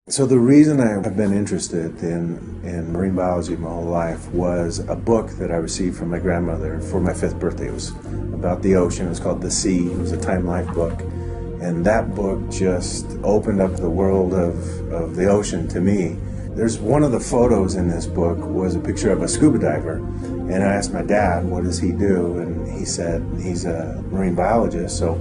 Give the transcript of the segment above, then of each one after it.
So the reason I've been interested in marine biology my whole life was a book that I received from my grandmother for my 5th birthday. It was about the ocean. It was called The Sea. It was a Time Life book. And that book just opened up the world of the ocean to me. There's one of the photos in this book was a picture of a scuba diver. And I asked my dad, what does he do? And he said he's a marine biologist. So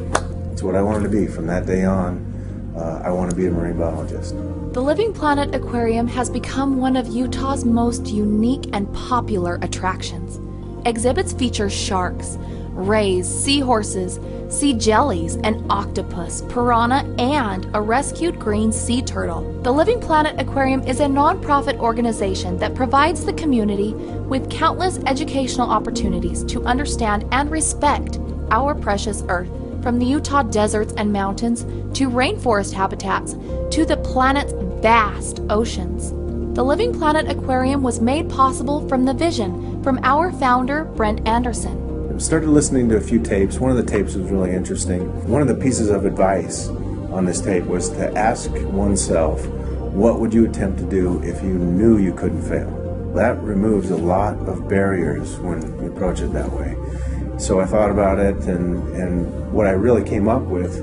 that's what I wanted to be. From that day on, I want to be a marine biologist. The Living Planet Aquarium has become one of Utah's most unique and popular attractions. Exhibits feature sharks, rays, seahorses, sea jellies, an octopus, piranha, and a rescued green sea turtle. The Living Planet Aquarium is a non-profit organization that provides the community with countless educational opportunities to understand and respect our precious Earth. From the Utah deserts and mountains, to rainforest habitats, to the planet's vast oceans. The Living Planet Aquarium was made possible from the vision from our founder, Brent Anderson. I started listening to a few tapes. One of the tapes was really interesting. One of the pieces of advice on this tape was to ask oneself, what would you attempt to do if you knew you couldn't fail? That removes a lot of barriers when you approach it that way. So I thought about it, and what I really came up with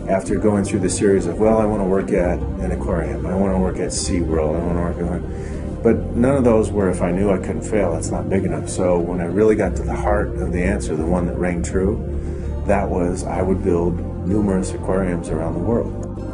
after going through the series of, well, I want to work at an aquarium, I want to work at SeaWorld, I want to work at, but none of those were if I knew I couldn't fail. It's not big enough. So when I really got to the heart of the answer, the one that rang true, that was I would build numerous aquariums around the world.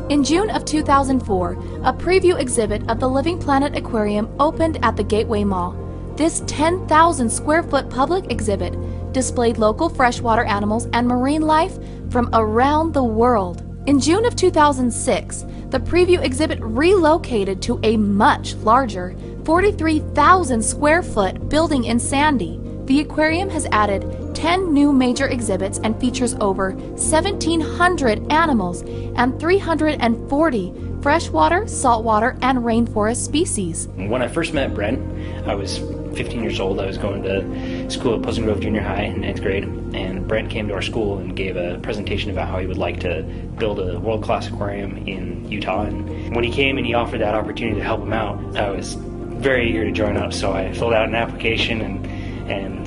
In June of 2004, a preview exhibit of the Living Planet Aquarium opened at the Gateway Mall. This 10,000 square foot public exhibit displayed local freshwater animals and marine life from around the world. In June of 2006, the preview exhibit relocated to a much larger 43,000 square foot building in Sandy. The aquarium has added 10 new major exhibits and features over 1,700 animals and 340 freshwater, saltwater, and rainforest species. When I first met Brent, I was 15 years old. I was going to school at Pleasant Grove Junior High in 9th grade, and Brent came to our school and gave a presentation about how he would like to build a world-class aquarium in Utah. And when he came and he offered that opportunity to help him out, I was very eager to join up, so I filled out an application and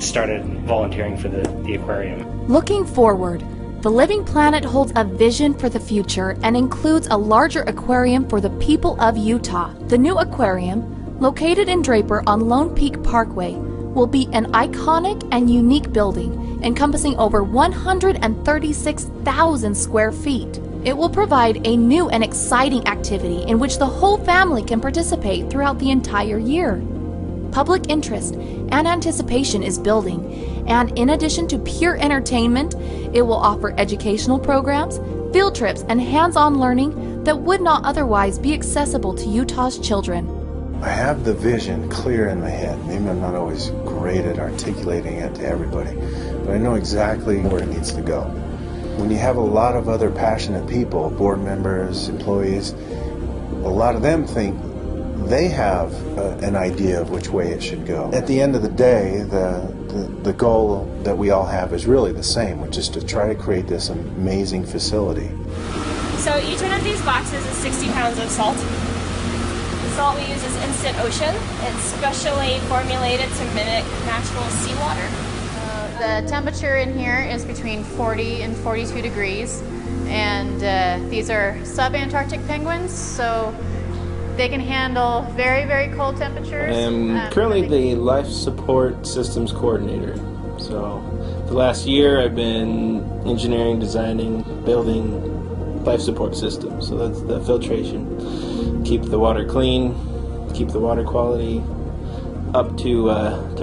started volunteering for the aquarium. Looking forward, the Living Planet holds a vision for the future and includes a larger aquarium for the people of Utah. The new aquarium, located in Draper on Lone Peak Parkway, will be an iconic and unique building encompassing over 136,000 square feet. It will provide a new and exciting activity in which the whole family can participate throughout the entire year. Public interest and anticipation is building, and in addition to pure entertainment, it will offer educational programs, field trips, and hands-on learning that would not otherwise be accessible to Utah's children. I have the vision clear in my head. Maybe I'm not always great at articulating it to everybody, but I know exactly where it needs to go. When you have a lot of other passionate people, board members, employees, a lot of them think they have an idea of which way it should go. At the end of the day, the goal that we all have is really the same, which is to try to create this amazing facility. So each one of these boxes is 60 pounds of salt. The salt we use is instant ocean. It's specially formulated to mimic natural seawater. The temperature in here is between 40 and 42 degrees, and these are sub-Antarctic penguins, so they can handle very, very cold temperatures. I'm currently the Life Support Systems Coordinator. So the last year I've been engineering, designing, building life support systems. So that's the filtration. Keep the water clean, keep the water quality up to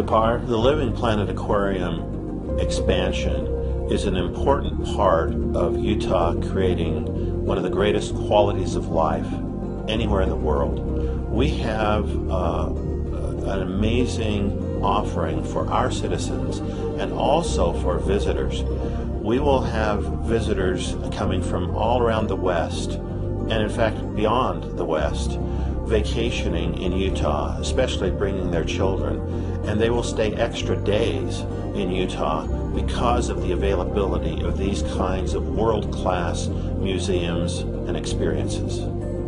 par. The Living Planet Aquarium expansion is an important part of Utah creating one of the greatest qualities of life anywhere in the world. We have an amazing offering for our citizens and also for visitors. We will have visitors coming from all around the West, and in fact beyond the West, vacationing in Utah, especially bringing their children, and they will stay extra days in Utah because of the availability of these kinds of world-class museums and experiences.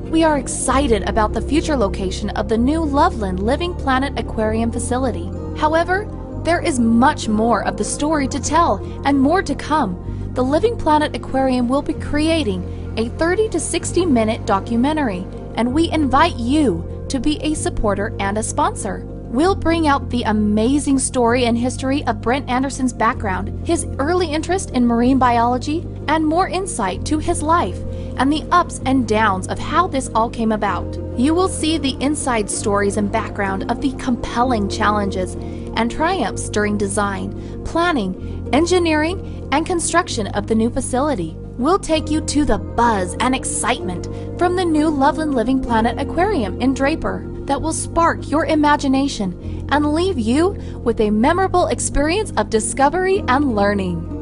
We are excited about the future location of the new Loveland Living Planet Aquarium facility. However, there is much more of the story to tell and more to come. The Living Planet Aquarium will be creating a 30 to 60 minute documentary, and we invite you to be a supporter and a sponsor. We'll bring out the amazing story and history of Brent Anderson's background, his early interest in marine biology, and more insight to his life and the ups and downs of how this all came about. You will see the inside stories and background of the compelling challenges and triumphs during design, planning, engineering, and construction of the new facility. We'll take you to the buzz and excitement from the new Loveland Living Planet Aquarium in Draper that will spark your imagination and leave you with a memorable experience of discovery and learning.